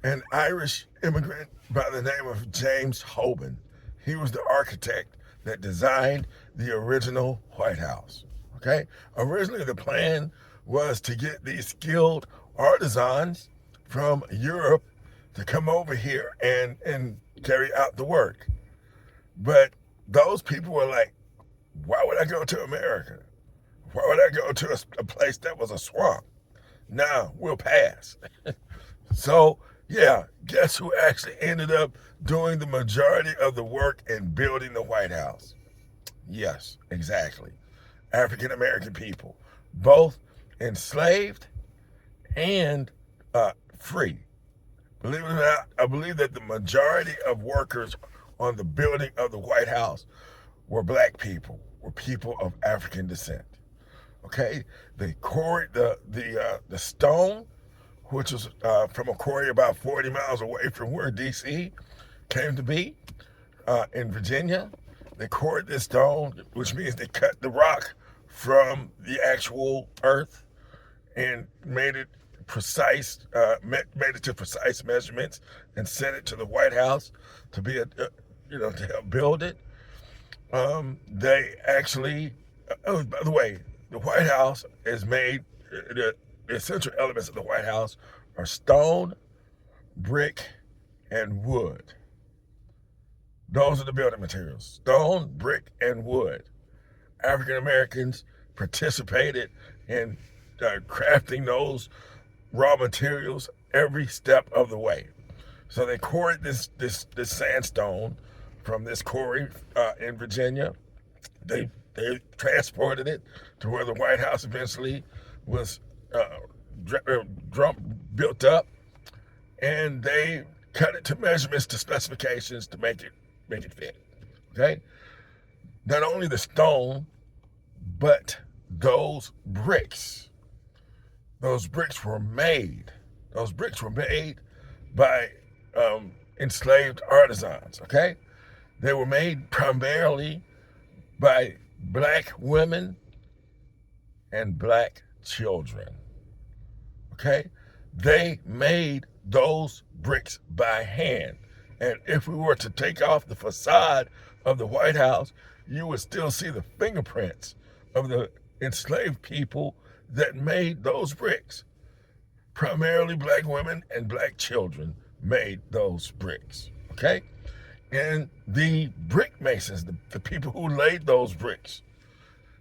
an Irish immigrant by the name of James Hoban. He was the architect that designed the original White House. Okay? Originally, the plan was to get these skilled artisans from Europe to come over here and carry out the work. But those people were like, why would I go to America? Why would I go to a place that was a swamp? Nah, we'll pass. So, yeah, guess who actually ended up doing the majority of the work in building the White House? Yes, exactly. African American people, both enslaved and free. Believe it or not, I believe that the majority of workers on the building of the White House were black people, were people of African descent. Okay, they quarried the stone, which was from a quarry about 40 miles away from where D.C. came to be in Virginia. They quarried this stone, which means they cut the rock from the actual earth and made it precise, made it to precise measurements, and sent it to the White House to be to help build it. They actually, oh, by the way, the White House is made. The essential elements of the White House are stone, brick, and wood. Those are the building materials: stone, brick, and wood. African Americans participated in crafting those raw materials every step of the way. So they quarried this sandstone from this quarry in Virginia. They transported it to where the White House eventually was built up, and they cut it to measurements, to specifications, to make it fit. Okay. Not only the stone, but those bricks. Those bricks were made. Those bricks were made by enslaved artisans. Okay, they were made primarily by black women and black children. Okay, they made those bricks by hand. And if we were to take off the facade of the White House, you would still see the fingerprints of the enslaved people that made those bricks. Primarily black women and black children made those bricks. Okay? And the brick masons, the people who laid those bricks,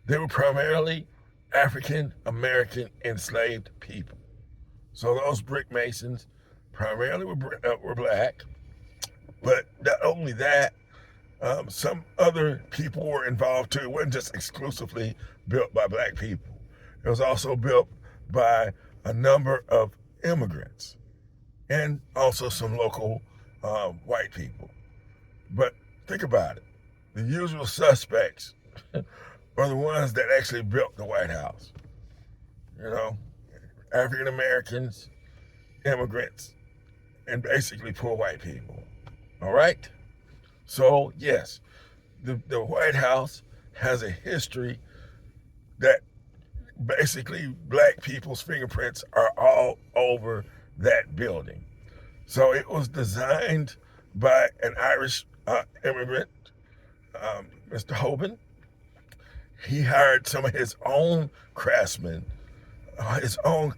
they were primarily African American enslaved people. So those brick masons primarily were black, but not only that, some other people were involved too. It wasn't just exclusively built by black people. It was also built by a number of immigrants and also some local white people. But think about it. The usual suspects are the ones that actually built the White House. You know, African Americans, immigrants, and basically poor white people. All right? So, yes, the White House has a history that basically black people's fingerprints are all over that building. So it was designed by an Irish immigrant, Mr. Hoban. He hired some of his own craftsmen, his own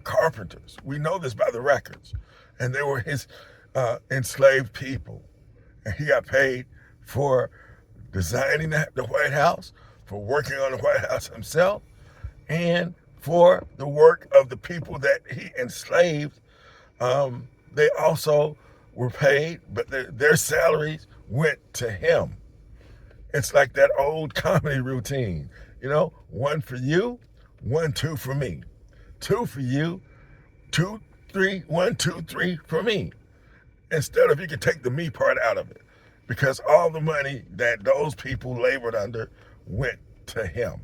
carpenters. We know this by the records. And they were his enslaved people. And he got paid for designing the White House, for working on the White House himself, and for the work of the people that he enslaved. They also were paid, but their salaries went to him. It's like that old comedy routine, you know, one for you, 1, 2 for me, 2 for you, 2, 3, 1, 2, 3 for me. Instead of, you could take the me part out of it, because all the money that those people labored under went to him.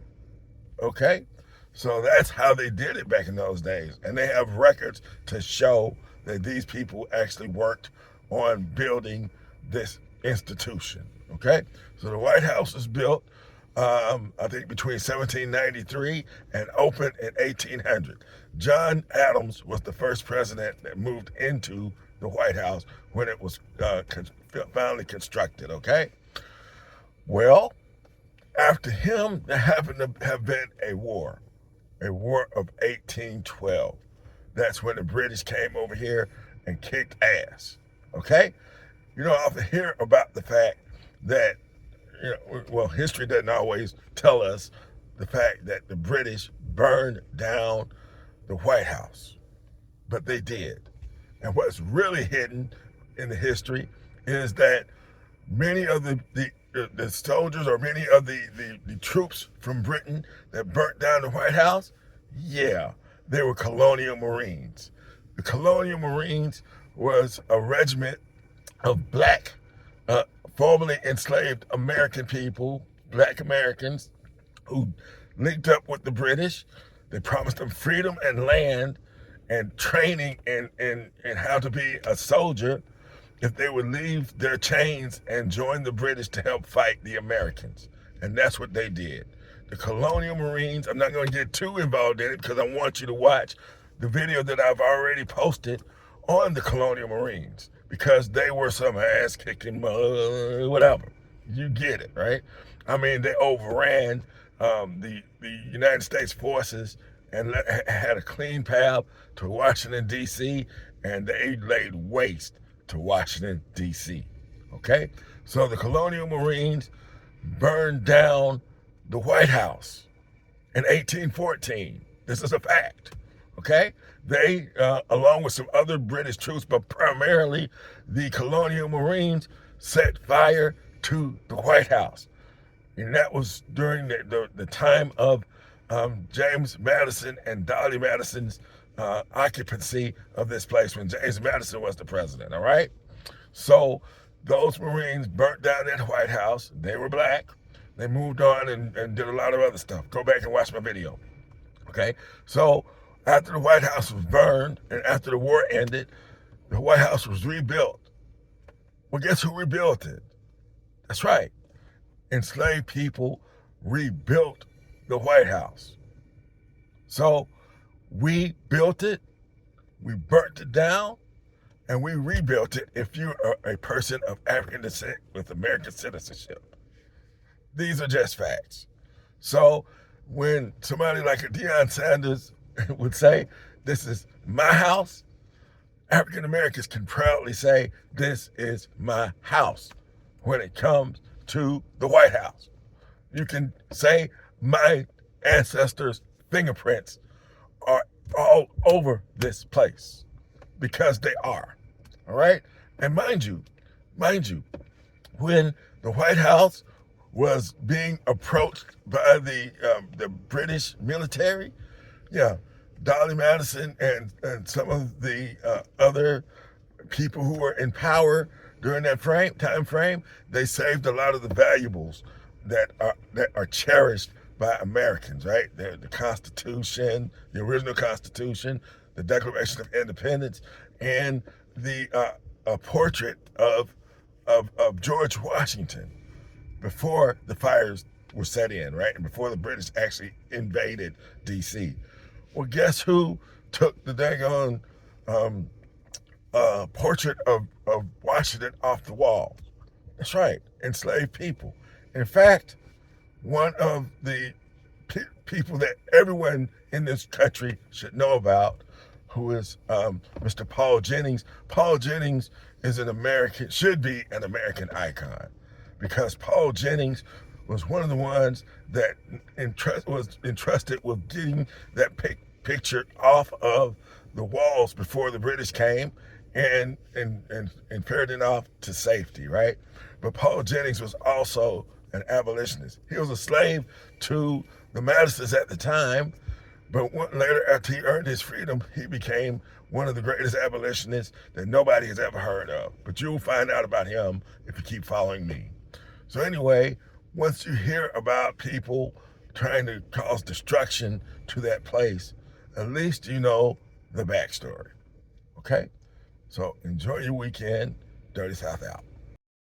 Okay? So that's how they did it back in those days. And they have records to show that these people actually worked on building this institution. Okay? So the White House was built, I think, between 1793 and opened in 1800. John Adams was the first president that moved into the White House when it was finally constructed, okay? Well, after him, there happened to have been a war of 1812. That's when the British came over here and kicked ass, okay? You don't often hear about the fact that, well, history doesn't always tell us the fact that the British burned down the White House, but they did. And what's really hidden in the history is that many of the soldiers or many of the troops from Britain that burnt down the White House, yeah, they were colonial Marines. The colonial Marines was a regiment of black, formerly enslaved American people, black Americans, who linked up with the British. They promised them freedom and land and training in how to be a soldier if they would leave their chains and join the British to help fight the Americans. And that's what they did. The colonial Marines, I'm not going to get too involved in it because I want you to watch the video that I've already posted on the colonial Marines, because they were some ass-kicking, whatever. You get it, right? I mean, they overran the United States forces and had a clean path to Washington, D.C., and they laid waste to Washington, D.C., okay? So the colonial Marines burned down the White House in 1814. This is a fact, okay? They, along with some other British troops, but primarily the colonial Marines, set fire to the White House. And that was during the time of James Madison and Dolly Madison's occupancy of this place when James Madison was the president, all right? So those Marines burnt down that White House. They were black. They moved on and did a lot of other stuff. Go back and watch my video, okay? So after the White House was burned and after the war ended, the White House was rebuilt. Well, guess who rebuilt it? That's right. Enslaved people rebuilt the White House. So we built it, we burnt it down, and we rebuilt it if you are a person of African descent with American citizenship. These are just facts. So when somebody like a Deion Sanders would say, this is my house, African Americans can proudly say, this is my house when it comes to the White House. You can say my ancestors' fingerprints are all over this place, because they are, all right? And mind you, when the White House was being approached by the British military, yeah, Dolly Madison and some of the other people who were in power during that time frame, they saved a lot of the valuables that are cherished by Americans, right? The Constitution, the original Constitution, the Declaration of Independence, and a portrait of George Washington before the fires were set in, right? And before the British actually invaded D.C. Well, guess who took the daggone portrait of Washington off the wall? That's right, enslaved people. In fact, one of the people that everyone in this country should know about, who is Mr. Paul Jennings. Paul Jennings is should be an American icon, because Paul Jennings was one of the ones that was entrusted with getting that picture off of the walls before the British came and ferreting off to safety, right? But Paul Jennings was also an abolitionist. He was a slave to the Madisons at the time, but later, after he earned his freedom, he became one of the greatest abolitionists that nobody has ever heard of. But you'll find out about him if you keep following me. So anyway, once you hear about people trying to cause destruction to that place, at least you know the backstory, okay? So enjoy your weekend. Dirty South out.